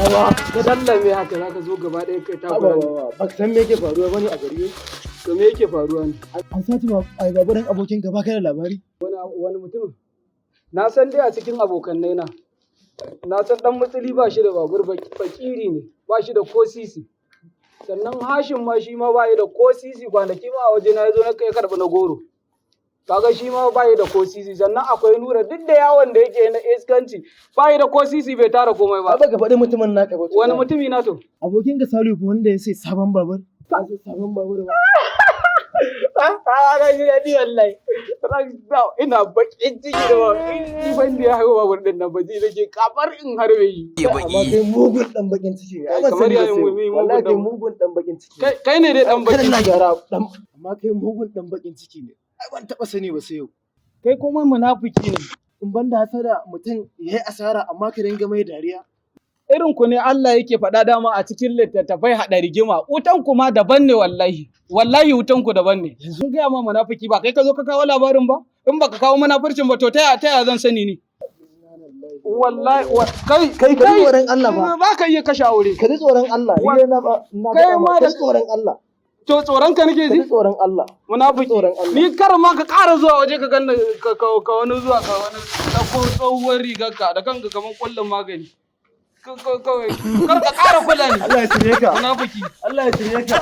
Awa, ka dallame haka za ka zo gaba ɗaya kai takura ne. Ba ka san me yake faruwa bane a gari? To me yake faruwa ne? An sace baburan abokin ka, ba ka da labari? Wani mutum? Na san dai a cikin abokannai na san ɗan matsili ba shi da babur, fakiri ne, ba shi da ko sisi. Sannan Hashim ma shi ma ba yi da ko sisi, kwanaki ma a waje na ya zo na kai karɓi na goro. Kaga shi ma ba yi da ko sisi. Sannan akwai Nura, duk da yawon da yake na iskanci ba yi da ko sisi, bai tara komai ba. Ba ka faɗi mutumin naka ba. Wani mutumi na to? Abokin ka Salihu wanda ya sai sabon babur. Ka sai sabon babur ba. Ga shi daɗi wallahi. Ina baƙin ciki da ba. Ni ban da ya haihu babur ɗin nan ba zai nake kamar in harbe yi. Amma kai mugun ɗan baƙin ciki. Kamar yayin wallahi kai mugun ɗan baƙin ciki. Kai ne dai ɗan baƙin ciki. Amma kai mugun ɗan baƙin ciki ne. Ai ban taɓa sani ba sai yau. Kai kuma munafiki ne. In ban da hasada mutum ya yi asara amma ka dinga mai dariya. Irin ku ne Allah yake faɗa dama a cikin littattafai haɗa rigima. Wutan ku ma daban ne wallahi. Wallahi wutan ku daban ne. Yanzu gaya ma munafiki ba kai ka zo ka kawo labarin ba? In baka kawo munafurcin ba to ta yaya zan sani ni? Wallahi kai tsoron Allah ba. Ba ka iya kashe aure. Ka ji tsoron Allah. Kai ma da tsoron Allah. To tsoron ka nake ji? Ka ji tsoron Allah. Munafiki. Ni kar ma ka ƙara zuwa waje ka ganna ka wani zuwa ka wani ɗauko tsohuwar rigar ka da kanka kamar ƙwallon magani. Kawai kar ka ƙara kula ni. Allah ya shirye ka. Munafiki. Allah ya shirye ka.